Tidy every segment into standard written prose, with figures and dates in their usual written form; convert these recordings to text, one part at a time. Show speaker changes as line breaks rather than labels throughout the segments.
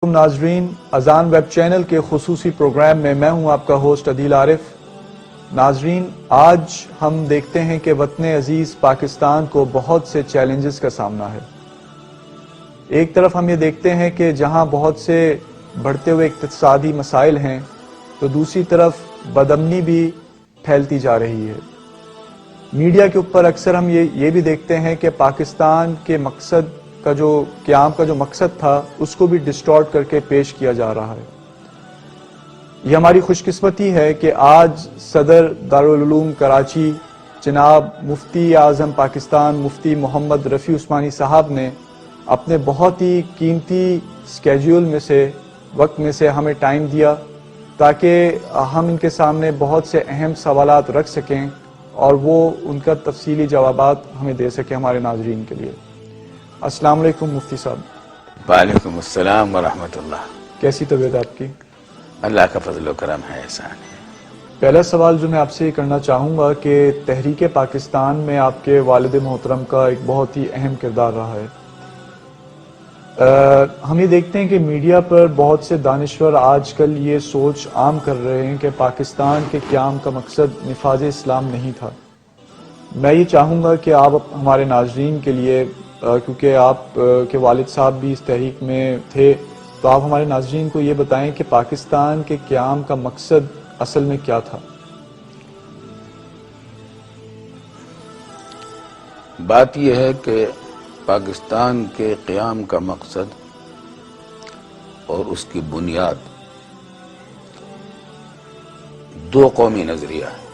ناظرین، اذان web channel کے خصوصی پروگرام میں میں ہوں آپ کا ہوسٹ عدیل عارف۔ ناظرین، آج ہم دیکھتے ہیں کہ وطن عزیز پاکستان کو بہت سے چیلنجز کا سامنا ہے۔ ایک طرف ہم یہ دیکھتے ہیں کہ جہاں بہت سے بڑھتے ہوئے اقتصادی مسائل ہیں تو دوسری طرف بدامنی بھی پھیلتی جا رہی ہے۔ میڈیا کے اوپر اکثر ہم یہ بھی دیکھتے ہیں کہ پاکستان کے مقصد کا جو قیام کا جو مقصد تھا اس کو بھی ڈسٹارٹ کر کے پیش کیا جا رہا ہے۔ یہ ہماری خوش قسمتی ہے کہ آج صدر دارالعلوم کراچی جناب مفتی اعظم پاکستان مفتی محمد رفیع عثمانی صاحب نے اپنے بہت ہی قیمتی اسکیڈول میں سے وقت میں سے ہمیں ٹائم دیا تاکہ ہم ان کے سامنے بہت سے اہم سوالات رکھ سکیں اور وہ ان کا تفصیلی جوابات ہمیں دے سکیں ہمارے ناظرین کے لیے۔ السلام علیکم مفتی صاحب۔
وعلیکم السلام ورحمۃ اللہ۔
کیسی طبیعت آپ کی؟
اللہ کا فضل و کرم ہے، احسان ہے۔
پہلا سوال جو میں آپ سے یہ کرنا چاہوں گا کہ تحریک پاکستان میں آپ کے والد محترم کا ایک بہت ہی اہم کردار رہا ہے۔ ہم یہ دیکھتے ہیں کہ میڈیا پر بہت سے دانشور آج کل یہ سوچ عام کر رہے ہیں کہ پاکستان کے قیام کا مقصد نفاذ اسلام نہیں تھا۔ میں یہ چاہوں گا کہ آپ ہمارے ناظرین کے لیے، کیونکہ آپ کے والد صاحب بھی اس تحریک میں تھے، تو آپ ہمارے ناظرین کو یہ بتائیں کہ پاکستان کے قیام کا مقصد اصل میں کیا تھا؟
بات یہ ہے کہ پاکستان کے قیام کا مقصد اور اس کی بنیاد دو قومی نظریہ ہے،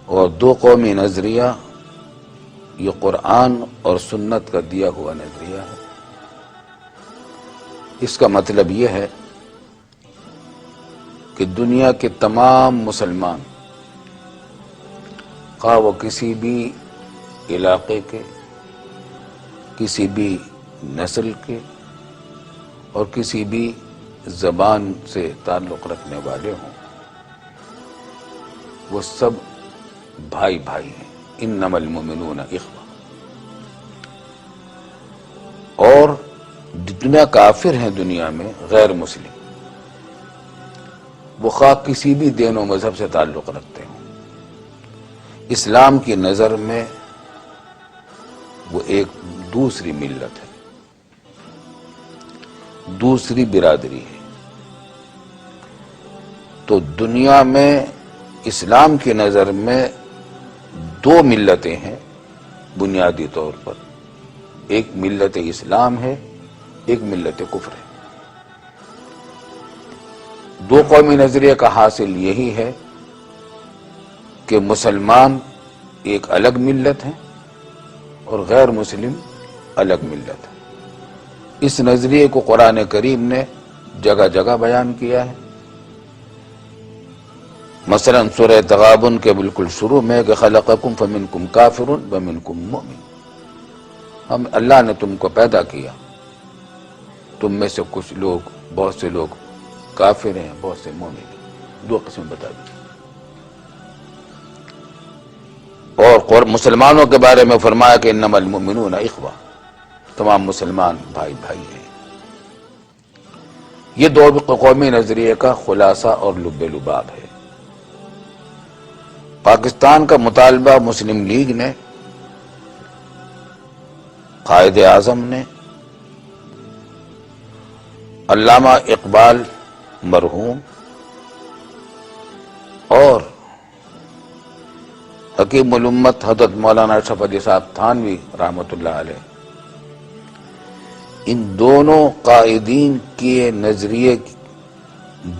اور دو قومی نظریہ یہ قرآن اور سنت کا دیا ہوا نظریہ ہے۔ اس کا مطلب یہ ہے کہ دنیا کے تمام مسلمان، خواہ وہ کسی بھی علاقے کے، کسی بھی نسل کے اور کسی بھی زبان سے تعلق رکھنے والے ہوں، وہ سب بھائی بھائی ہیں۔ انما المؤمنون اخوہ۔ اور جتنا کافر ہیں دنیا میں غیر مسلم، وہ خواہ کسی بھی دین و مذہب سے تعلق رکھتے ہوں، اسلام کی نظر میں وہ ایک دوسری ملت ہے، دوسری برادری ہے۔ تو دنیا میں اسلام کی نظر میں دو ملتیں ہیں بنیادی طور پر، ایک ملت اسلام ہے، ایک ملت کفر ہے۔ دو قومی نظریے کا حاصل یہی ہے کہ مسلمان ایک الگ ملت ہے اور غیر مسلم الگ ملت ہے۔ اس نظریے کو قرآن کریم نے جگہ جگہ بیان کیا ہے۔ مثلا سورہ تغابن کے بالکل شروع میں کہ خلقکم فمنکم کافر ومنکم مؤمن، ہم اللہ نے تم کو پیدا کیا، تم میں سے کچھ لوگ، بہت سے لوگ کافر ہیں، بہت سے مومن ہیں۔ دو قسم بتا دی۔ اور مسلمانوں کے بارے میں فرمایا کہ انما المؤمنون اخوہ، تمام مسلمان بھائی بھائی ہیں۔ یہ دو قومی نظریے کا خلاصہ اور لب لباب ہے۔ پاکستان کا مطالبہ مسلم لیگ نے، قائد اعظم نے، علامہ اقبال مرحوم اور حکیم الامت حضرت مولانا اشرف علی صاحب تھانوی رحمۃ اللہ علیہ، ان دونوں قائدین کے نظریے،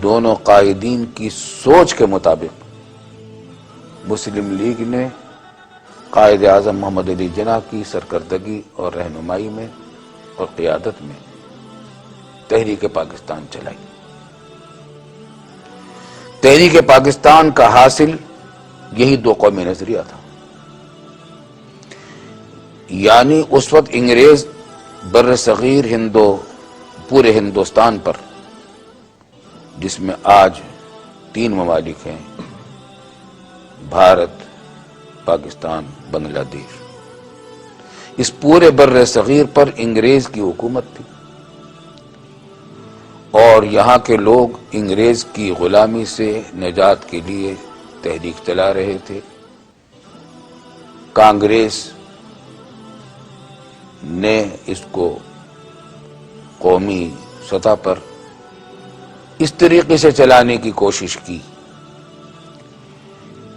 دونوں قائدین کی سوچ کے مطابق مسلم لیگ نے قائد اعظم محمد علی جناح کی سرکردگی اور رہنمائی میں اور قیادت میں تحریک پاکستان چلائی۔ تحریک پاکستان کا حاصل یہی دو قومی نظریہ تھا۔ یعنی اس وقت انگریز بر صغیر پورے ہندوستان پر، جس میں آج 3 ممالک ہیں، بھارت، پاکستان، بنگلہ دیش، اس پورے بر صغیر پر انگریز کی حکومت تھی اور یہاں کے لوگ انگریز کی غلامی سے نجات کے لیے تحریک چلا رہے تھے۔ کانگریس نے اس کو قومی سطح پر اس طریقے سے چلانے کی کوشش کی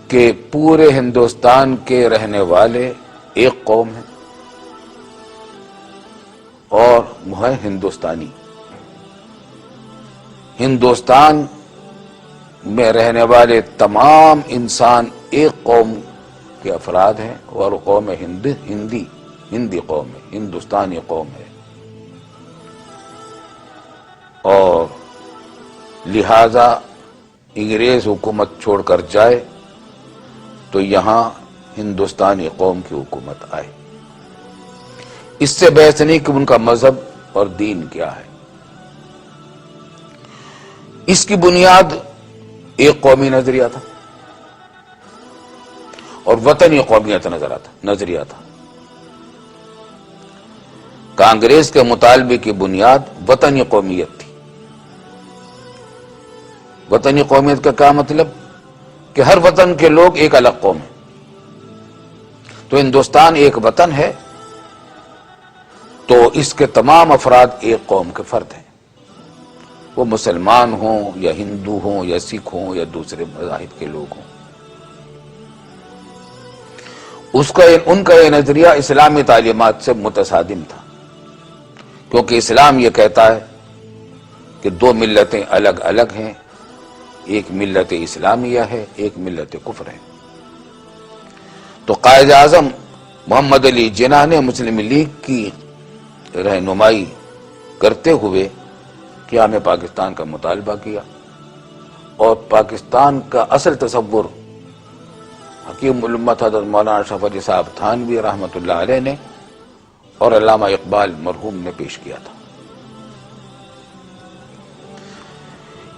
کہ پورے ہندوستان کے رہنے والے ایک قوم ہیں اور وہ ہے ہندوستانی۔ ہندوستان میں رہنے والے تمام انسان ایک قوم کے افراد ہیں اور قوم ہندی قوم ہے، ہندوستانی قوم ہے، اور لہذا انگریز حکومت چھوڑ کر جائے تو یہاں ہندوستانی قوم کی حکومت آئے۔ اس سے بحث نہیں کہ ان کا مذہب اور دین کیا ہے، اس کی بنیاد ایک قومی نظریہ تھا اور وطنی قومیت نظریہ تھا۔ کانگریس کے مطالبے کی بنیاد وطنی قومیت تھی۔ وطنی قومیت کا کیا مطلب؟ کہ ہر وطن کے لوگ ایک الگ قوم ہیں۔ تو ہندوستان ایک وطن ہے تو اس کے تمام افراد ایک قوم کے فرد ہیں، وہ مسلمان ہوں یا ہندو ہوں یا سکھ ہوں یا دوسرے مذاہب کے لوگ ہوں۔ ان کا یہ نظریہ اسلامی تعلیمات سے متصادم تھا، کیونکہ اسلام یہ کہتا ہے کہ دو ملتیں الگ الگ ہیں، ایک ملت اسلامیہ ہے، ایک ملت کفر ہے۔ تو قائد اعظم محمد علی جناح نے مسلم لیگ کی رہنمائی کرتے ہوئے قیام پاکستان کا مطالبہ کیا، اور پاکستان کا اصل تصور حکیم الامت حضرت مولانا اشرف علی صاحب تھانوی رحمۃ اللہ علیہ نے اور علامہ اقبال مرحوم نے پیش کیا تھا۔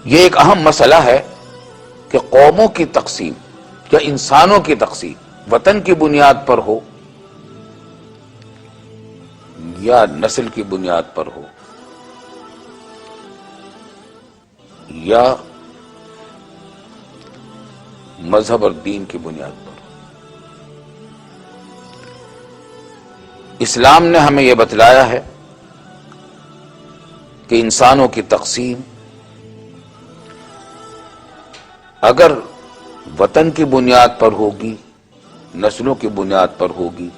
یہ ایک اہم مسئلہ ہے کہ قوموں کی تقسیم یا انسانوں کی تقسیم وطن کی بنیاد پر ہو یا نسل کی بنیاد پر ہو یا مذہب اور دین کی بنیاد پر ہو، اسلام نے ہمیں یہ بتلایا ہے کہ انسانوں کی تقسیم اگر وطن کی بنیاد پر ہوگی، نسلوں کی بنیاد پر ہوگی،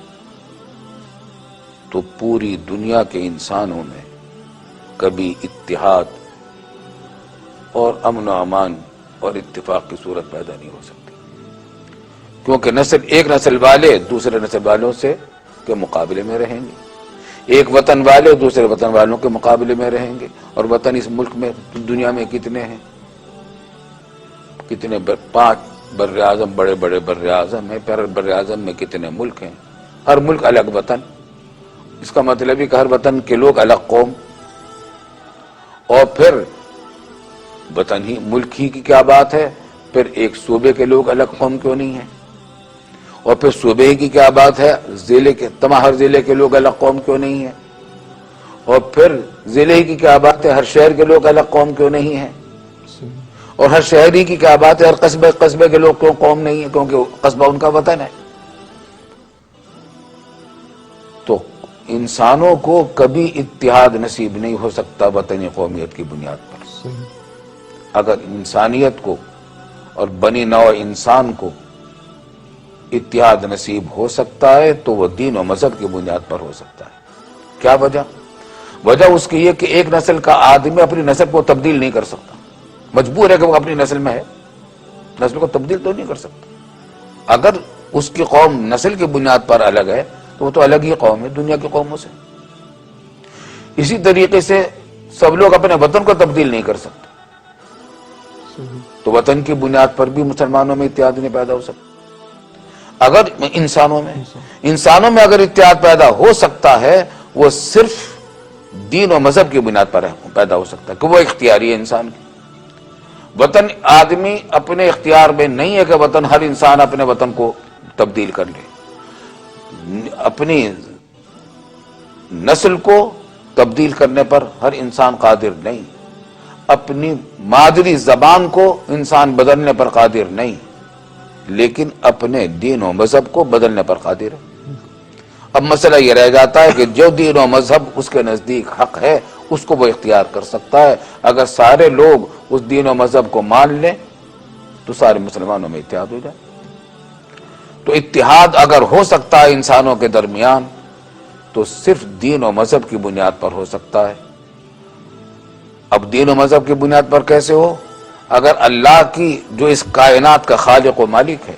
تو پوری دنیا کے انسانوں میں کبھی اتحاد اور امن و امان اور اتفاق کی صورت پیدا نہیں ہو سکتی، کیونکہ ایک نسل والے دوسرے نسل والوں سے کے مقابلے میں رہیں گے، ایک وطن والے دوسرے وطن والوں کے مقابلے میں رہیں گے، اور وطن اس ملک میں دنیا میں کتنے ہیں؟ کتنے 5 بر اعظم، بڑے بڑے بر اعظم ہیں، پھر بر اعظم میں کتنے ملک ہیں، ہر ملک الگ وطن۔ اس کا مطلب ہے کہ ہر وطن کے لوگ الگ قوم، اور پھر وطن ہی ملک ہی کی کیا بات ہے، پھر ایک صوبے کے لوگ الگ قوم کیوں نہیں ہیں، اور پھر صوبے کی کیا بات ہے، ہر ضلع کے لوگ الگ قوم کیوں نہیں ہیں، اور پھر ضلع کی کیا بات ہے، ہر شہر کے لوگ الگ قوم کیوں نہیں ہیں، اور ہر شہری کی کیا بات ہے، ہر قصبے کے لوگ کیوں قوم نہیں ہے، کیونکہ قصبہ ان کا وطن ہے۔ تو انسانوں کو کبھی اتحاد نصیب نہیں ہو سکتا وطنی قومیت کی بنیاد پر۔ اگر انسانیت کو اور بنی نوع انسان کو اتحاد نصیب ہو سکتا ہے تو وہ دین و مذہب کی بنیاد پر ہو سکتا ہے۔ کیا وجہ اس کی یہ کہ ایک نسل کا آدمی اپنی نسل کو تبدیل نہیں کر سکتا، مجبور ہے کہ وہ اپنی نسل میں ہے، نسل کو تبدیل تو نہیں کر سکتا۔ اگر اس کی قوم نسل کی بنیاد پر الگ ہے تو وہ تو الگ ہی قوم ہے دنیا کی قوموں سے۔ اسی طریقے سے سب لوگ اپنے وطن کو تبدیل نہیں کر سکتے، تو وطن کی بنیاد پر بھی مسلمانوں میں اتحاد نہیں پیدا ہو سکتا۔ اگر انسانوں میں اگر اتحاد پیدا ہو سکتا ہے، وہ صرف دین و مذہب کی بنیاد پر پیدا ہو سکتا ہے کہ وہ اختیاری ہے انسان کی۔ وطن آدمی اپنے اختیار میں نہیں ہے کہ ہر انسان اپنے وطن کو تبدیل کر لے، اپنی نسل کو تبدیل کرنے پر ہر انسان قادر نہیں، اپنی مادری زبان کو انسان بدلنے پر قادر نہیں، لیکن اپنے دین و مذہب کو بدلنے پر قادر ہے۔ اب مسئلہ یہ رہ جاتا ہے کہ جو دین و مذہب اس کے نزدیک حق ہے اس کو وہ اختیار کر سکتا ہے۔ اگر سارے لوگ اس دین و مذہب کو مان لیں تو سارے مسلمانوں میں اتحاد ہو جائے۔ تو اتحاد اگر ہو سکتا ہے انسانوں کے درمیان تو صرف دین و مذہب کی بنیاد پر ہو سکتا ہے۔ اب دین و مذہب کی بنیاد پر کیسے ہو؟ اگر اللہ کی جو اس کائنات کا خالق و مالک ہے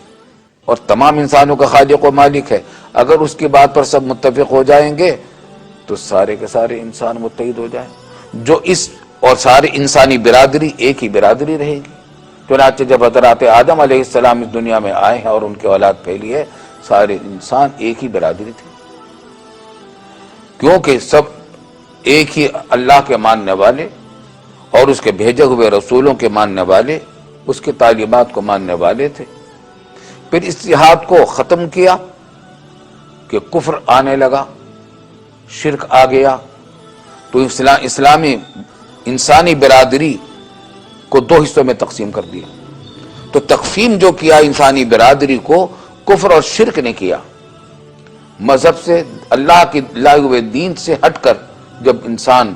اور تمام انسانوں کا خالق و مالک ہے، اگر اس کی بات پر سب متفق ہو جائیں گے تو سارے کے سارے انسان متحد ہو جائیں، جو اس اور ساری انسانی برادری ایک ہی برادری رہے گی۔ چنانچہ جب حضرات آدم علیہ السلام اس دنیا میں آئے ہیں اور ان کے اولاد پھیلی ہے، سارے انسان ایک ہی برادری تھے، کیونکہ سب ایک ہی اللہ کے ماننے والے اور اس کے بھیجے ہوئے رسولوں کے ماننے والے، اس کی تعلیمات کو ماننے والے تھے۔ پھر اس اتحاد کو ختم کیا کہ کفر آنے لگا، شرک آ گیا، تو اسلامی انسانی برادری کو دو حصوں میں تقسیم کر دیا۔ تو تقسیم جو کیا انسانی برادری کو، کفر اور شرک نے کیا۔ مذہب سے، اللہ کی لائے ہوئے دین سے ہٹ کر جب انسان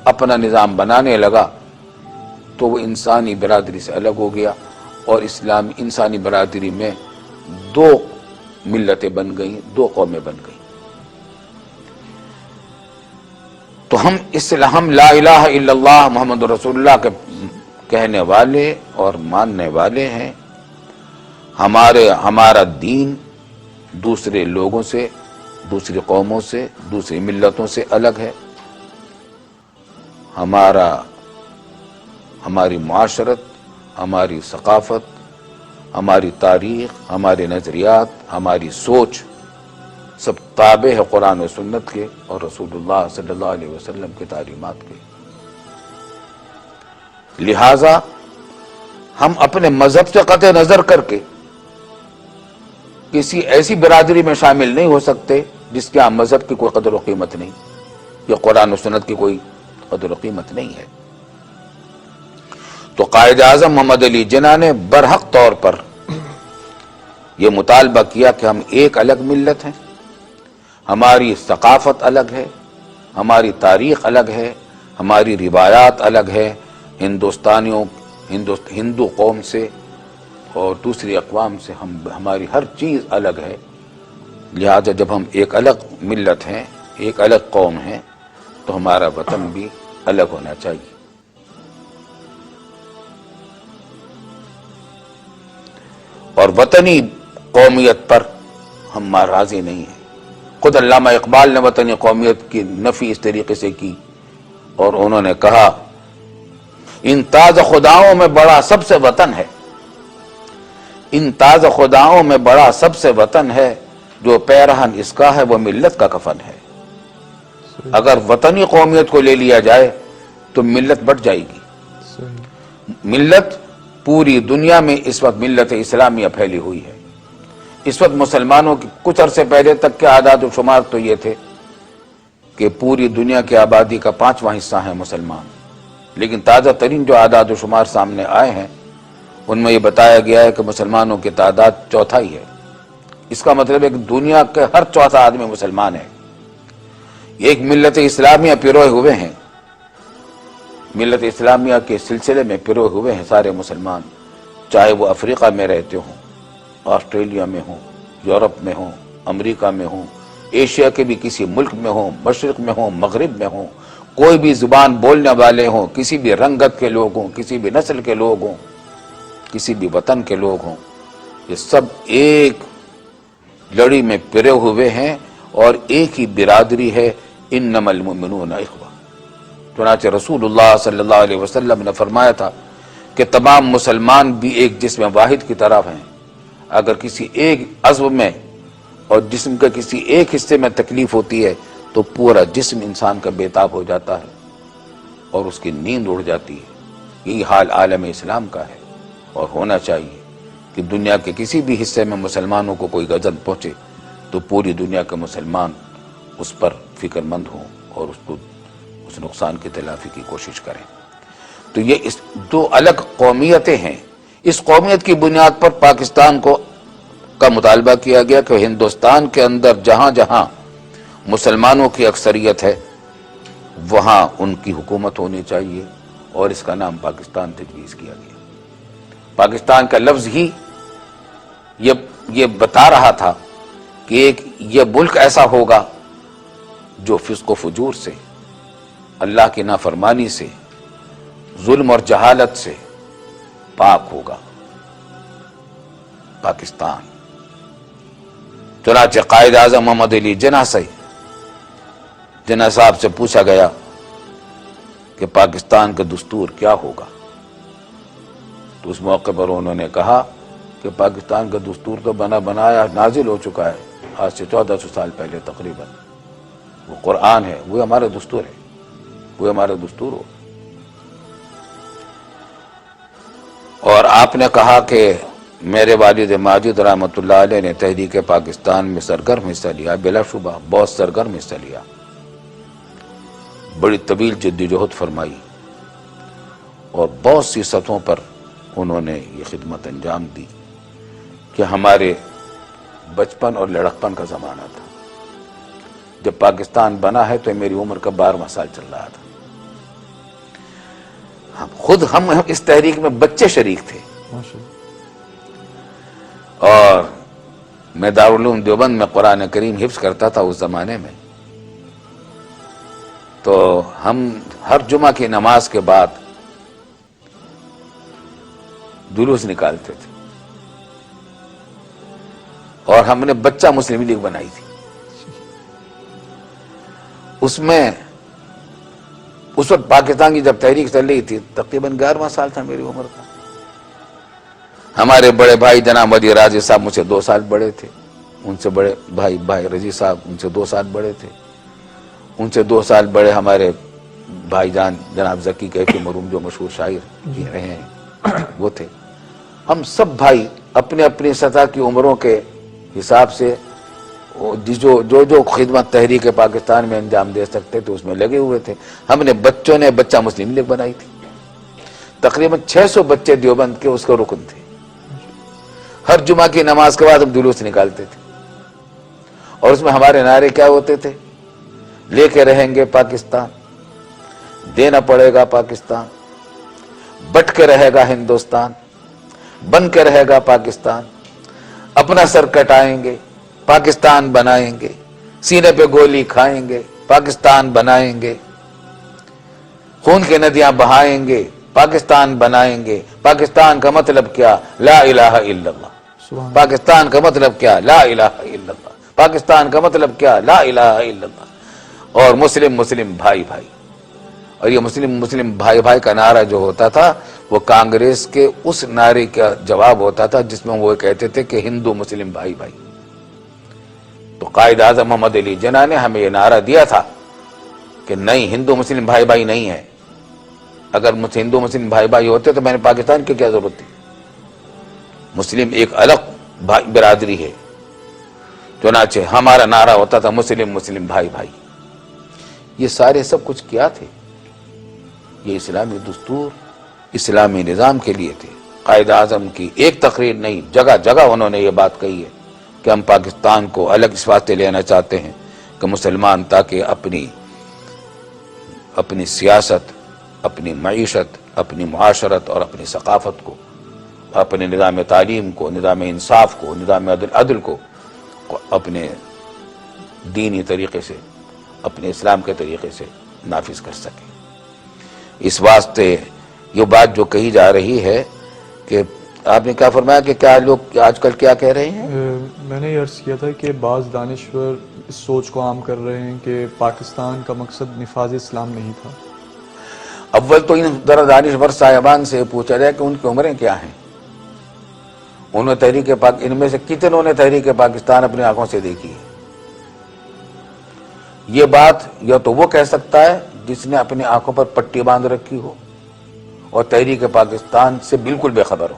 اپنا نظام بنانے لگا تو وہ انسانی برادری سے الگ ہو گیا، اور انسانی برادری میں دو ملتیں بن گئیں، دو قومیں بن گئیں۔ تو ہم لا الہ الا اللہ محمد رسول اللہ کے کہنے والے اور ماننے والے ہیں۔ ہمارا دین دوسرے لوگوں سے، دوسری قوموں سے، دوسری ملتوں سے الگ ہے۔ ہماری معاشرت، ہماری ثقافت، ہماری تاریخ، ہمارے نظریات، ہماری سوچ سب تابع ہے قرآن و سنت کے اور رسول اللہ صلی اللہ علیہ وسلم کی تعلیمات کے۔ لہذا ہم اپنے مذہب سے قطع نظر کر کے کسی ایسی برادری میں شامل نہیں ہو سکتے جس کے ہاں مذہب کی کوئی قدر و قیمت نہیں، یا قرآن و سنت کی کوئی قدر و قیمت نہیں ہے۔ تو قائد اعظم محمد علی جناح نے برحق طور پر یہ مطالبہ کیا کہ ہم ایک الگ ملت ہیں، ہماری ثقافت الگ ہے، ہماری تاریخ الگ ہے، ہماری روایات الگ ہے، ہندو قوم سے اور دوسری اقوام سے ہماری ہر چیز الگ ہے۔ لہذا جب ہم ایک الگ ملت ہیں، ایک الگ قوم ہیں، تو ہمارا وطن بھی الگ ہونا چاہیے۔ اور وطنی قومیت پر ہم راضی نہیں ہیں۔ خود علامہ اقبال نے وطنی قومیت کی نفی اس طریقے سے کی، اور انہوں نے کہا ان تازہ خداؤں میں بڑا سب سے وطن ہے، ان تازہ خداؤں میں بڑا سب سے وطن ہے، جو پیرہن اس کا ہے وہ ملت کا کفن ہے۔ اگر وطنی قومیت کو لے لیا جائے تو ملت بٹ جائے گی۔ ملت پوری دنیا میں اس وقت ملت اسلامیہ پھیلی ہوئی ہے۔ اس وقت مسلمانوں کی کچھ عرصے پہلے تک کے اعداد و شمار تو یہ تھے کہ پوری دنیا کی آبادی کا 5واں حصہ ہیں مسلمان، لیکن تازہ ترین جو اعداد و شمار سامنے آئے ہیں ان میں یہ بتایا گیا ہے کہ مسلمانوں کی تعداد 1/4 ہے۔ اس کا مطلب ہے کہ دنیا کے ہر 1/4 آدمی مسلمان ہے۔ ایک ملت اسلامیہ پیروئے ہوئے ہیں، ملت اسلامیہ کے سلسلے میں پیروئے ہوئے ہیں سارے مسلمان، چاہے وہ افریقہ میں رہتے ہوں، آسٹریلیا میں ہوں، یورپ میں ہوں، امریکہ میں ہوں، ایشیا کے بھی کسی ملک میں ہوں، مشرق میں ہوں، مغرب میں ہوں، کوئی بھی زبان بولنے والے ہوں، کسی بھی رنگت کے لوگ ہوں، کسی بھی نسل کے لوگ ہوں، کسی بھی وطن کے لوگ ہوں، یہ سب ایک لڑی میں پرے ہوئے ہیں اور ایک ہی برادری ہے، انما المؤمنون اخوہ۔ چنانچہ رسول اللہ صلی اللہ علیہ وسلم نے فرمایا تھا کہ تمام مسلمان بھی ایک جسم واحد کی طرف ہیں۔ اگر کسی ایک عضو میں اور جسم کے کسی ایک حصے میں تکلیف ہوتی ہے تو پورا جسم انسان کا بے تاب ہو جاتا ہے اور اس کی نیند اڑ جاتی ہے۔ یہی حال عالم اسلام کا ہے، اور ہونا چاہیے کہ دنیا کے کسی بھی حصے میں مسلمانوں کو کوئی غضب پہنچے تو پوری دنیا کے مسلمان اس پر فکر مند ہوں اور اس نقصان کی تلافی کی کوشش کریں۔ تو یہ اس دو الگ قومیتیں ہیں، اس قومیت کی بنیاد پر پاکستان کا مطالبہ کیا گیا کہ ہندوستان کے اندر جہاں جہاں مسلمانوں کی اکثریت ہے وہاں ان کی حکومت ہونی چاہیے، اور اس کا نام پاکستان تجویز کیا گیا۔ پاکستان کا لفظ ہی یہ بتا رہا تھا کہ یہ ملک ایسا ہوگا جو فسق و فجور سے، اللہ کی نافرمانی سے، ظلم اور جہالت سے پاک ہوگا، پاکستان۔ چنانچہ قائد اعظم محمد علی جناح صاحب سے پوچھا گیا کہ پاکستان کا دستور کیا ہوگا، تو اس موقع پر انہوں نے کہا کہ پاکستان کا دستور تو بنایا نازل ہو چکا ہے آج سے 1400 سال پہلے تقریباً، وہ قرآن ہے، وہ ہمارا دستور ہے، وہ ہمارا دستور ہو۔ اور آپ نے کہا کہ میرے والد ماجد رحمۃ اللہ علیہ نے تحریک پاکستان میں سرگرم حصہ لیا، بلا شبہ بہت سرگرم حصہ لیا، بڑی طویل جدوجہد فرمائی، اور بہت سی سطحوں پر انہوں نے یہ خدمت انجام دی کہ ہمارے بچپن اور لڑکپن کا زمانہ تھا۔ جب پاکستان بنا ہے تو میری عمر کا 12واں سال چل رہا تھا۔ ہم اس تحریک میں بچے شریک تھے، اور میں دارالعلوم دیوبند میں قرآن کریم حفظ کرتا تھا اس زمانے میں، تو ہم ہر جمعہ کی نماز کے بعد جلوس نکالتے تھے، اور ہم نے بچہ مسلم لیگ بنائی تھی۔ اس میں اس وقت پاکستان کی جب تحریک چل رہی تھی تقریباً 11واں سال تھا میری عمر کا۔ ہمارے بڑے بھائی جناب ودی راضی صاحب مجھ سے 2 سال بڑے تھے، ان سے بڑے بھائی رضی صاحب ان سے 2 سال بڑے تھے، ان سے 2 سال بڑے ہمارے بھائی جان جناب ذکی کیفی مرحوم جو مشہور شاعر رہے ہیں وہ تھے۔ ہم سب بھائی اپنے اپنی سطح کی عمروں کے حساب سے جو خدمت تحریک پاکستان میں انجام دے سکتے تھے اس میں لگے ہوئے تھے۔ ہم نے بچوں نے بچہ مسلم لیگ بنائی تھی، تقریباً 600 بچے دیوبند کے اس کا رکن تھے۔ ہر جمعہ کی نماز کے بعد ہم جلوس نکالتے تھے، اور اس میں ہمارے نعرے کیا ہوتے تھے؟ لے کے رہیں گے پاکستان، دینا پڑے گا پاکستان، بٹ کے رہے گا ہندوستان، بن کے رہے گا پاکستان، اپنا سر کٹائیں گے پاکستان بنائیں گے، سینے پہ گولی کھائیں گے پاکستان بنائیں گے، خون کی ندیاں بہائیں گے پاکستان بنائیں گے۔ پاکستان کا مطلب کیا؟ لا الہ الا اللہ۔ پاکستان کا مطلب کیا؟ لا الہ الا اللہ۔ پاکستان کا مطلب کیا؟ لا الہ الا اللہ۔ اور مسلم مسلم بھائی بھائی، اور یہ مسلم مسلم بھائی بھائی کا نعرہ جو ہوتا تھا وہ کانگریس کے اس نعرے کا جواب ہوتا تھا جس میں وہ کہتے تھے کہ ہندو مسلم بھائی بھائی۔ تو قائد اعظم محمد علی جناح نے ہمیں یہ نعرہ دیا تھا کہ نہیں، ہندو مسلم بھائی بھائی نہیں ہے، اگر ہندو مسلم بھائی بھائی ہوتے تو میں نے پاکستان کی کیا ضرورت تھی؟ مسلم ایک الگ برادری ہے، چنانچہ ہمارا نعرہ ہوتا تھا مسلم مسلم بھائی بھائی۔ یہ سارے سب کچھ کیا تھے؟ یہ اسلامی دستور، اسلامی نظام کے لیے تھے۔ قائد اعظم کی ایک تقریر نہیں، جگہ جگہ انہوں نے یہ بات کہی ہے کہ ہم پاکستان کو الگ اس واسطے لینا چاہتے ہیں کہ مسلمان تاکہ اپنی سیاست، اپنی معیشت، اپنی معاشرت اور اپنی ثقافت کو، اپنے نظام تعلیم کو، نظام انصاف کو، نظام عدل کو اپنے دینی طریقے سے، اپنے اسلام کے طریقے سے نافذ کر سکیں۔ اس واسطے یہ بات جو کہی جا رہی ہے کہ آپ نے کیا فرمایا کہ کیا لوگ آج کل کیا کہہ رہے ہیں؟
میں نے یہ عرض کیا تھا کہ بعض دانشور اس سوچ کو عام کر رہے ہیں کہ پاکستان کا مقصد نفاذ اسلام نہیں تھا۔
اول تو ان دانشور صاحبان سے پوچھا جائے کہ ان کی عمریں کیا ہیں، ان میں سے کتنوں نے تحریک پاکستان اپنی آنکھوں سے دیکھی ہے؟ یہ بات یا تو وہ کہہ سکتا ہے جس نے اپنی آنکھوں پر پٹی باندھ رکھی ہو اور تحریک پاکستان سے بالکل بے خبر ہو،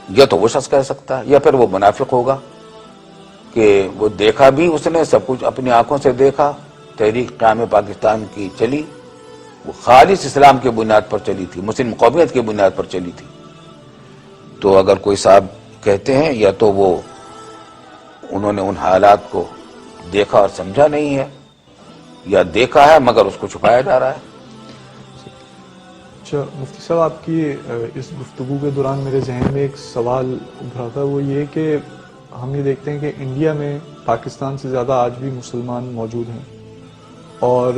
یا تو وہ شخص کہہ سکتا ہے، یا پھر وہ منافق ہوگا کہ وہ دیکھا بھی اس نے سب کچھ اپنی آنکھوں سے دیکھا. تحریک قیام پاکستان کی چلی، وہ خالص اسلام کے بنیاد پر چلی تھی، مسلم قومیت کی بنیاد پر چلی تھی. تو اگر کوئی صاحب کہتے ہیں یا تو وہ انہوں نے ان حالات کو دیکھا اور سمجھا نہیں ہے، یا دیکھا ہے مگر اس کو چھپایا جا رہا ہے.
اچھا مفتی صاحب، آپ کی اس گفتگو کے دوران میرے ذہن میں ایک سوال ابھرا تھا، وہ یہ کہ ہم یہ دیکھتے ہیں کہ انڈیا میں پاکستان سے زیادہ آج بھی مسلمان موجود ہیں، اور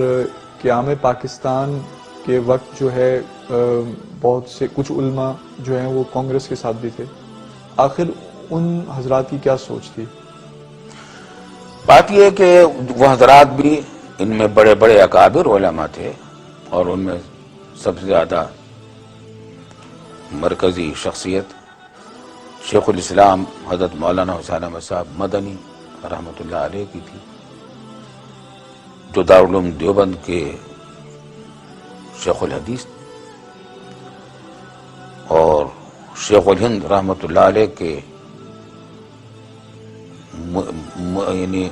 قیام پاکستان کے وقت جو ہے بہت سے کچھ علماء جو ہیں وہ کانگریس کے ساتھ بھی تھے. آخر ان حضرات کی کیا سوچ تھی؟
بات یہ ہے کہ وہ حضرات بھی ان میں بڑے بڑے اکابر علماء تھے، اور ان میں سب سے زیادہ مرکزی شخصیت شیخ الاسلام حضرت مولانا حسین احمد صاحب مدنی رحمۃ اللہ علیہ کی تھی، جو دارالعلوم دیوبند کے شیخ الحدیث، اور شیخ الہند رحمۃ اللہ علیہ کے یعنی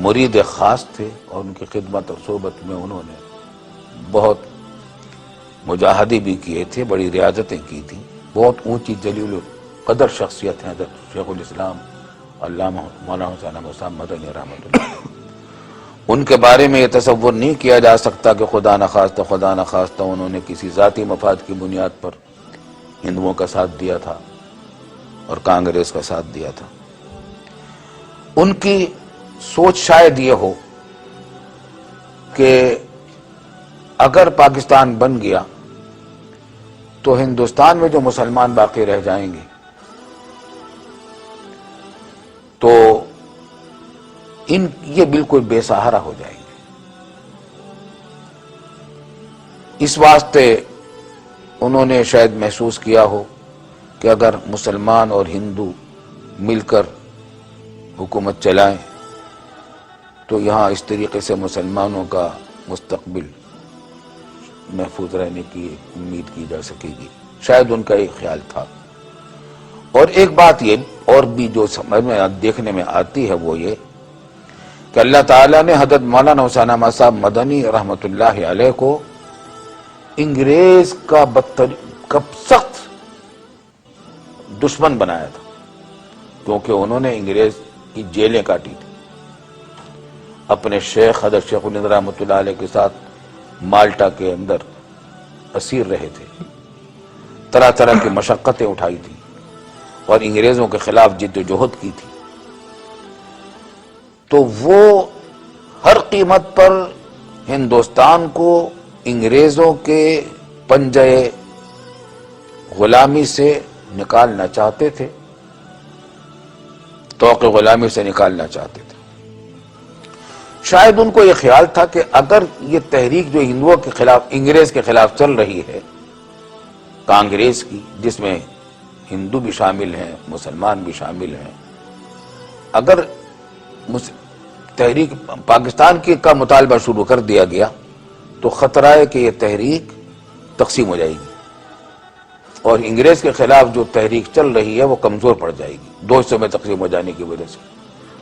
مرید خاص تھے، اور ان کی خدمت اور صحبت میں انہوں نے بہت مجاہدے بھی کیے تھے، بڑی ریاضتیں کی تھیں. بہت اونچی جلیل القدر شخصیت ہیں حضرت شیخ الاسلام علامہ مولانا حسین احمد صاحب مدنی رحمۃ اللہ علیہ. ان کے بارے میں یہ تصور نہیں کیا جا سکتا کہ خدا نخواستہ انہوں نے کسی ذاتی مفاد کی بنیاد پر ہندوؤں کا ساتھ دیا تھا اور کانگریس کا ساتھ دیا تھا. ان کی سوچ شاید یہ ہو کہ اگر پاکستان بن گیا تو ہندوستان میں جو مسلمان باقی رہ جائیں گے تو یہ بالکل بے سہارا ہو جائیں گے. اس واسطے انہوں نے شاید محسوس کیا ہو کہ اگر مسلمان اور ہندو مل کر حکومت چلائیں تو یہاں اس طریقے سے مسلمانوں کا مستقبل محفوظ رہنے کی امید کی جا سکے گی. شاید ان کا ایک خیال تھا. اور ایک بات یہ اور بھی جو سمجھ میں دیکھنے میں آتی ہے وہ یہ کہ اللہ تعالیٰ نے حضرت مولانا حسین احمد صاحب مدنی رحمۃ اللہ علیہ کو انگریز کا سخت دشمن بنایا تھا، کیونکہ انہوں نے انگریز کی جیلیں کاٹی تھی. اپنے شیخ حضرت شیخ الہند رحمۃ اللہ علیہ کے ساتھ مالٹا کے اندر اسیر رہے تھے، طرح طرح کی مشقتیں اٹھائی تھی اور انگریزوں کے خلاف جد و جہد کی تھی. تو وہ ہر قیمت پر ہندوستان کو انگریزوں کے پنجے غلامی سے نکالنا چاہتے تھے، طوق غلامی سے نکالنا چاہتے تھے. شاید ان کو یہ خیال تھا کہ اگر یہ تحریک جو ہندوؤں کے خلاف انگریز کے خلاف چل رہی ہے کانگریس کی، جس میں ہندو بھی شامل ہیں مسلمان بھی شامل ہیں، اگر تحریک پاکستان کا مطالبہ شروع کر دیا گیا تو خطرہ ہے کہ یہ تحریک تقسیم ہو جائے گی، اور انگریز کے خلاف جو تحریک چل رہی ہے وہ کمزور پڑ جائے گی دو حصوں میں تقسیم ہو جانے کی وجہ سے.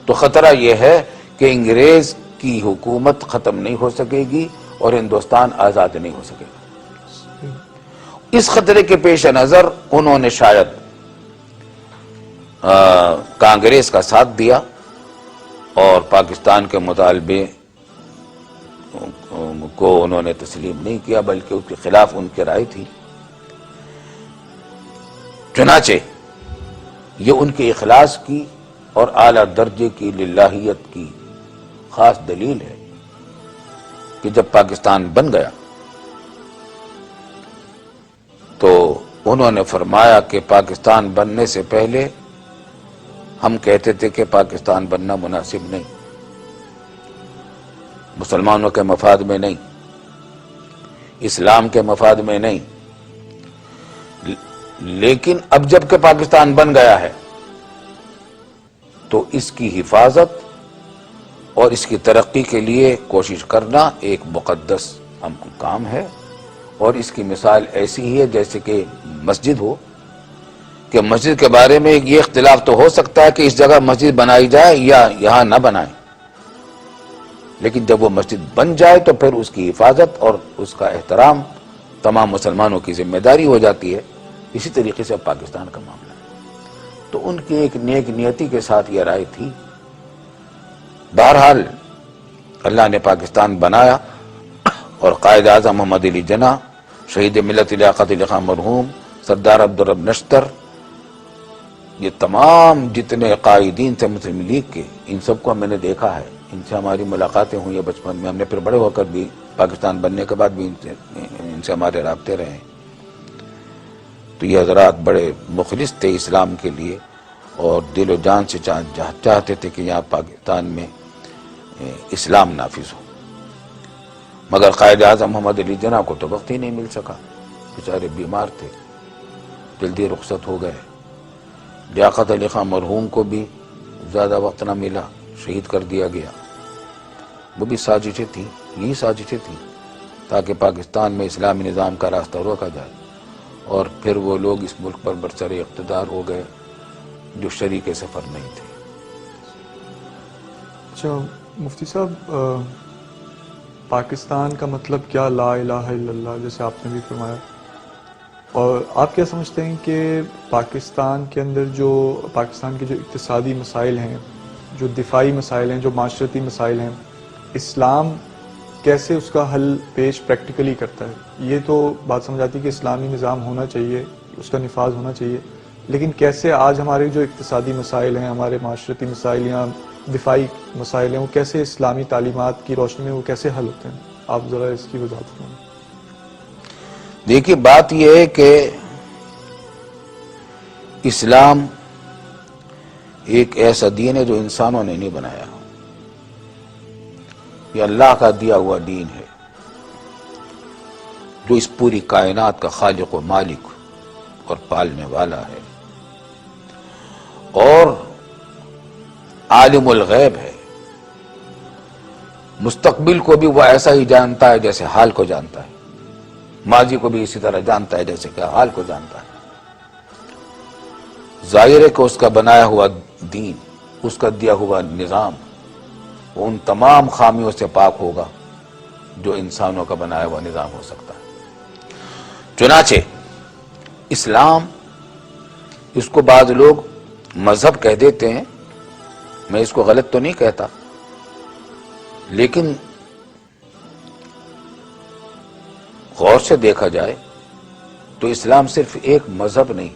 تو خطرہ یہ ہے کہ انگریز کی حکومت ختم نہیں ہو سکے گی اور ہندوستان آزاد نہیں ہو سکے گا. اس خطرے کے پیش نظر انہوں نے شاید کانگریس کا ساتھ دیا اور پاکستان کے مطالبے کو انہوں نے تسلیم نہیں کیا، بلکہ اس کے خلاف ان کی رائے تھی. چنانچہ یہ ان کے اخلاص کی اور اعلیٰ درجے کی للہیت کی خاص دلیل ہے کہ جب پاکستان بن گیا تو انہوں نے فرمایا کہ پاکستان بننے سے پہلے ہم کہتے تھے کہ پاکستان بننا مناسب نہیں، مسلمانوں کے مفاد میں نہیں، اسلام کے مفاد میں نہیں، لیکن اب جب کہ پاکستان بن گیا ہے تو اس کی حفاظت اور اس کی ترقی کے لیے کوشش کرنا ایک مقدس کام ہے. اور اس کی مثال ایسی ہی ہے جیسے کہ مسجد ہو کہ مسجد کے بارے میں یہ اختلاف تو ہو سکتا ہے کہ اس جگہ مسجد بنائی جائے یا یہاں نہ بنائیں، لیکن جب وہ مسجد بن جائے تو پھر اس کی حفاظت اور اس کا احترام تمام مسلمانوں کی ذمہ داری ہو جاتی ہے۔ اسی طریقے سے پاکستان کا معاملہ ہے۔ تو ان کی ایک نیک نیتی کے ساتھ یہ رائے تھی۔ بہرحال اللہ نے پاکستان بنایا اور قائد اعظم محمد علی جناح، شہید ملت لیاقت علی خان مرحوم، سردار عبدالرب نشتر، یہ تمام جتنے قائدین تھے مسلم لیگ کے، ان سب کو میں نے دیکھا ہے، ان سے ہماری ملاقاتیں ہوئی ہیں بچپن میں، ہم نے پھر بڑے ہو کر بھی پاکستان بننے کے بعد بھی ان سے ہمارے رابطے رہے ہیں۔ تو یہ حضرات بڑے مخلص تھے اسلام کے لیے اور دل و جان سے چاہتے تھے کہ یہاں پاکستان میں اسلام نافذ ہو، مگر قائد اعظم محمد علی جناح کو تو وقت ہی نہیں مل سکا، بیچارے بیمار تھے، جلدی رخصت ہو گئے۔ لیاقت علی خان مرحوم کو بھی زیادہ وقت نہ ملا، شہید کر دیا گیا۔ وہ بھی سازشیں تھیں، یہی سازشیں تھیں تاکہ پاکستان میں اسلامی نظام کا راستہ روکا جائے، اور پھر وہ لوگ اس ملک پر برسر اقتدار ہو گئے جو شریک سفر نہیں تھے۔
اچھا مفتی صاحب، پاکستان کا مطلب کیا؟ لا الہ الا اللہ، جیسے آپ نے بھی فرمایا، اور آپ کیا سمجھتے ہیں کہ پاکستان کے اندر جو پاکستان کے جو اقتصادی مسائل ہیں، جو دفاعی مسائل ہیں، جو معاشرتی مسائل ہیں، اسلام کیسے اس کا حل پیش پریکٹیکلی کرتا ہے؟ یہ تو بات سمجھ آتی ہے کہ اسلامی نظام ہونا چاہیے، اس کا نفاذ ہونا چاہیے، لیکن کیسے آج ہمارے جو اقتصادی مسائل ہیں، ہمارے معاشرتی مسائل یا دفاعی مسائل ہیں، وہ کیسے اسلامی تعلیمات کی روشنی میں وہ کیسے حل ہوتے ہیں؟ آپ ذرا اس کی وضاحت کریں۔
دیکھیے، بات یہ ہے کہ اسلام ایک ایسا دین ہے جو انسانوں نے نہیں بنایا، یہ اللہ کا دیا ہوا دین ہے جو اس پوری کائنات کا خالق و مالک اور پالنے والا ہے، اور عالم الغیب ہے۔ مستقبل کو بھی وہ ایسا ہی جانتا ہے جیسے حال کو جانتا ہے، ماضی کو بھی اسی طرح جانتا ہے جیسے کہ حال کو جانتا ہے۔ ظاہر ہے کہ اس کا بنایا ہوا دین، اس کا دیا ہوا نظام، وہ ان تمام خامیوں سے پاک ہوگا جو انسانوں کا بنایا ہوا نظام ہو سکتا ہے۔ چنانچہ اسلام، اس کو بعض لوگ مذہب کہہ دیتے ہیں، میں اس کو غلط تو نہیں کہتا، لیکن غور سے دیکھا جائے تو اسلام صرف ایک مذہب نہیں،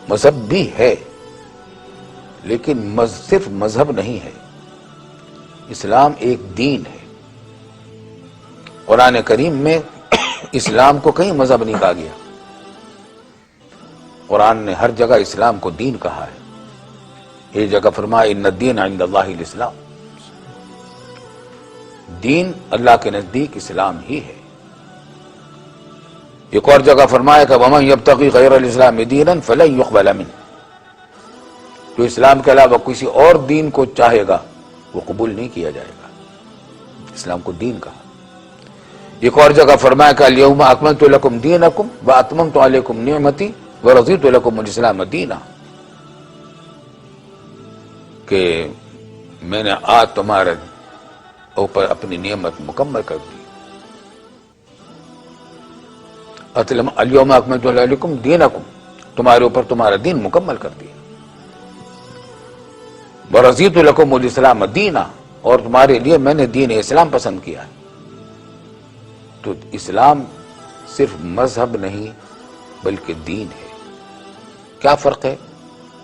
مذہب بھی ہے لیکن صرف مذہب نہیں ہے، اسلام ایک دین ہے۔ قرآن کریم میں اسلام کو کہیں مذہب نہیں کہا گیا، قرآن نے ہر جگہ اسلام کو دین کہا ہے۔ ایک جگہ فرمایا ان الدین عند اللہ الاسلام، دین اللہ کے نزدیک اسلام ہی ہے۔ ایک اور جگہ فرمایا کہ ومن یبتغی غیر الاسلام دینا فلن یقبل منہ، جو اسلام کے علاوہ کسی اور دین کو چاہے گا وہ قبول نہیں کیا جائے گا۔ اسلام کو دین کہا۔ ایک اور جگہ فرمایا کہ الیوم اکملت لکم دینکم واتممت علیکم نعمتی ورضیت لکم الاسلام دینا، کہ میں نے آج تمہارے اوپر اپنی نعمت مکمل کر دی۔ الیوم اکملت علیکم دینکم، تمہارے اوپر تمہارا دین مکمل کر دیا۔ ورضیت لکم الاسلام دینا، اور تمہارے لیے میں نے دین اسلام پسند کیا ہے۔ تو اسلام صرف مذہب نہیں بلکہ دین ہے۔ کیا فرق ہے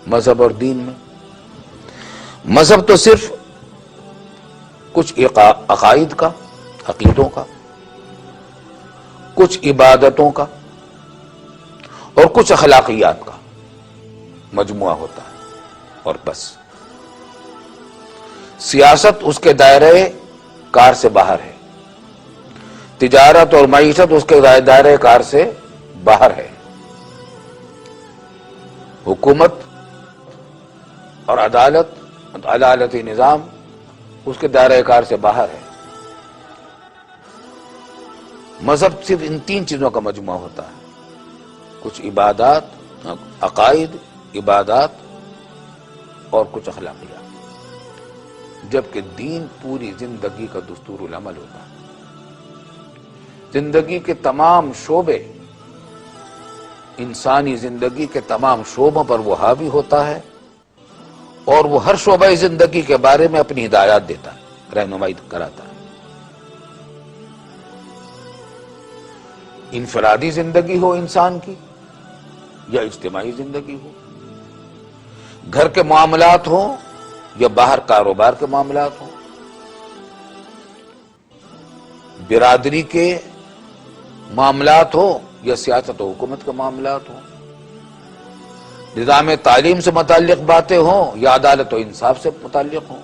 مذہب اور دین میں؟ مذہب تو صرف کچھ عقائد کا، عقیدوں کا، کچھ عبادتوں کا اور کچھ اخلاقیات کا مجموعہ ہوتا ہے، اور بس۔ سیاست اس کے دائرے کار سے باہر ہے، تجارت اور معیشت اس کے دائرے کار سے باہر ہے، حکومت اور عدالتی نظام اس کے دائرہ کار سے باہر ہے۔ مذہب صرف ان تین چیزوں کا مجموعہ ہوتا ہے، کچھ عبادات، عقائد، عبادات اور کچھ اخلاقیات، جبکہ دین پوری زندگی کا دستور العمل ہوتا ہے۔ زندگی کے تمام شعبے، انسانی زندگی کے تمام شعبوں پر وہ حاوی ہوتا ہے، اور وہ ہر شعبہ زندگی کے بارے میں اپنی ہدایات دیتا ہے، رہنمائی کراتا ہے۔ انفرادی زندگی ہو انسان کی یا اجتماعی زندگی ہو، گھر کے معاملات ہوں یا باہر کاروبار کے معاملات ہوں، برادری کے معاملات ہوں یا سیاست و حکومت کے معاملات ہوں، نظام تعلیم سے متعلق باتیں ہوں یا عدالت و انصاف سے متعلق ہوں،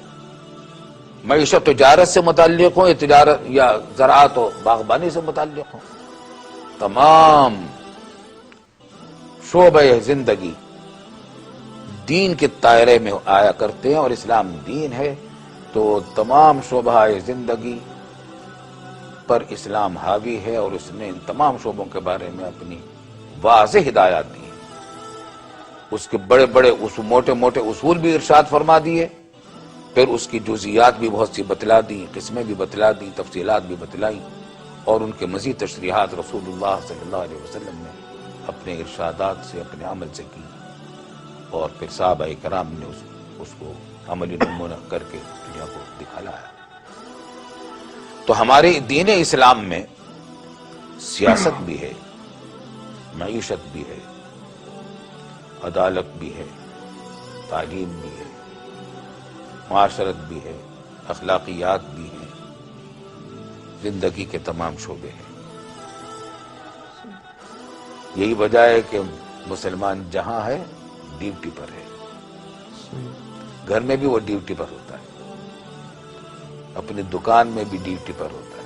معیشت و تجارت سے متعلق ہوں یا تجارت یا زراعت و باغبانی سے متعلق ہوں، تمام شعبہ زندگی دین کے دائرے میں آیا کرتے ہیں، اور اسلام دین ہے تو تمام شعبہ زندگی پر اسلام حاوی ہے، اور اس نے ان تمام شعبوں کے بارے میں اپنی واضح ہدایات دی ہیں۔ اس کے بڑے بڑے موٹے موٹے اصول بھی ارشاد فرما دیے، پھر اس کی جزیات بھی بہت سی بتلا دی، قسمیں بھی بتلا دی، تفصیلات بھی بتلائیں، اور ان کے مزید تشریحات رسول اللہ صلی اللہ علیہ وسلم نے اپنے ارشادات سے، اپنے عمل سے کی، اور پھر صحابہ کرام نے اس کو عملی نمونہ کر کے دنیا کو دکھایا۔ تو ہمارے دین اسلام میں سیاست بھی ہے، معیشت بھی ہے، عدالت بھی ہے، تعلیم بھی ہے، معاشرت بھی ہے، اخلاقیات بھی ہیں، زندگی کے تمام شعبے ہیں۔ یہی وجہ ہے کہ مسلمان جہاں ہے ڈیوٹی پر ہے، گھر میں بھی وہ ڈیوٹی پر ہوتا ہے، اپنی دکان میں بھی ڈیوٹی پر ہوتا ہے،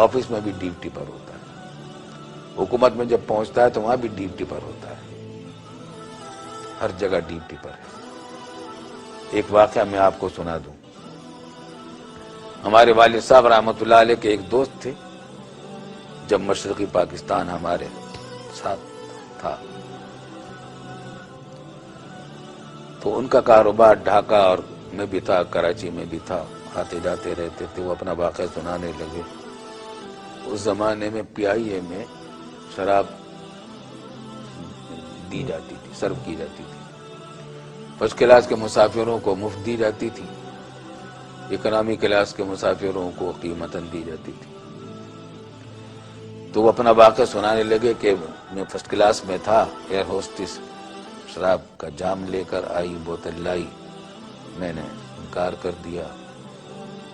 آفس میں بھی ڈیوٹی پر ہوتا ہے، حکومت میں جب پہنچتا ہے تو وہاں بھی ڈیوٹی پر ہوتا ہے، ہر جگہ ڈیوٹی پر ہے۔ ایک واقعہ میں آپ کو سنا دوں۔ ہمارے والد صاحب رحمۃ اللہ علیہ کے ایک دوست تھے، جب مشرقی پاکستان ہمارے ساتھ تھا تو ان کا کاروبار ڈھاکہ اور میں بھی تھا، کراچی میں بھی تھا، آتے جاتے رہتے تھے۔ وہ اپنا واقعہ سنانے لگے۔ اس زمانے میں PIA میں شراب دی جاتی تھی، سرو کی جاتی تھی، فرسٹ کلاس کے مسافروں کو مفت دی جاتی تھی، اکنامی کلاس کے مسافروں کو قیمتاً دی جاتی تھی۔ تو وہ اپنا واقعہ سنانے لگے کہ میں فرسٹ کلاس میں تھا، ایئر ہوسٹس شراب کا جام لے کر آئی، بوتل لائی، میں نے انکار کر دیا،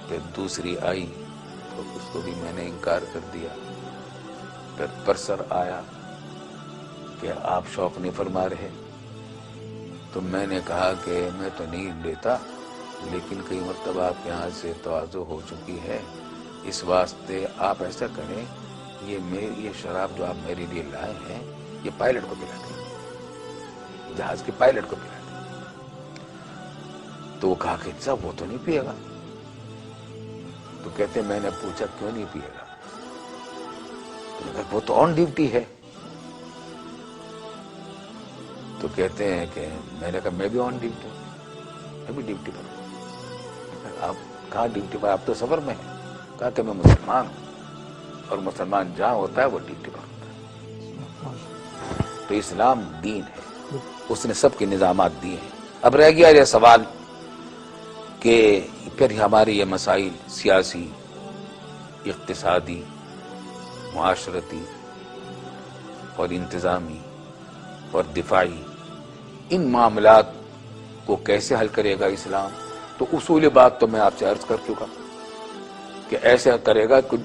پھر دوسری آئی تو اس کو بھی میں نے انکار کر دیا، پھر پرسر آیا کہ آپ شوق نہیں فرما رہے، تو میں نے کہا کہ میں تو نہیں لیتا، لیکن کئی مرتبہ آپ کے ہاں سے تواضع ہو چکی ہے، اس واسطے آپ ایسا کریں، یہ شراب جو آپ میرے لیے لائے ہیں یہ پائلٹ کو پلا دیں، جہاز کے پائلٹ کو پلا دیں۔ تو وہ کہا کہ صاحب وہ تو نہیں پیے گا۔ تو کہتے میں نے پوچھا کیوں نہیں پیے گا؟ تو میں کہا وہ تو آن ڈیوٹی ہے۔ تو کہتے ہیں کہ میں نے کہا میں بھی آن ڈیوٹی ہوں، میں بھی ڈیوٹی پر ہوں۔ آپ کہاں ڈیوٹی پر؟ آپ تو سفر میں ہیں۔ کہا کہ میں مسلمان ہوں، اور مسلمان جہاں ہوتا ہے وہ ڈیوٹی پر ہوتا ہے۔ تو اسلام دین ہے، اس نے سب کے نظامات دیے ہیں۔ اب رہ گیا یہ سوال کہ پھر ہمارے یہ مسائل سیاسی، اقتصادی، معاشرتی اور انتظامی اور دفاعی، ان معاملات کو کیسے حل کرے گا اسلام؟ تو اصول بات تو میں آپ سے عرض کر چکا کہ ایسا کرے گا کہ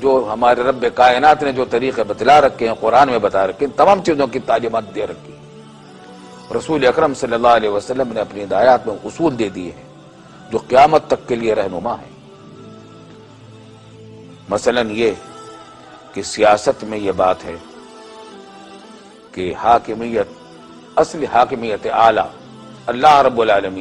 جو ہمارے رب کائنات نے جو طریقے بتلا رکھے ہیں، قرآن میں بتا رکھے ہیں، تمام چیزوں کی تعلیمات دے رکھی ہیں، رسول اکرم صلی اللہ علیہ وسلم نے اپنی ہدایات میں اصول دے دیے ہیں جو قیامت تک کے لیے رہنما ہیں۔ مثلا یہ کہ سیاست میں یہ بات ہے کہ حاکمیت، اصل حاکمیت اعلیٰ اللہ رب العالمین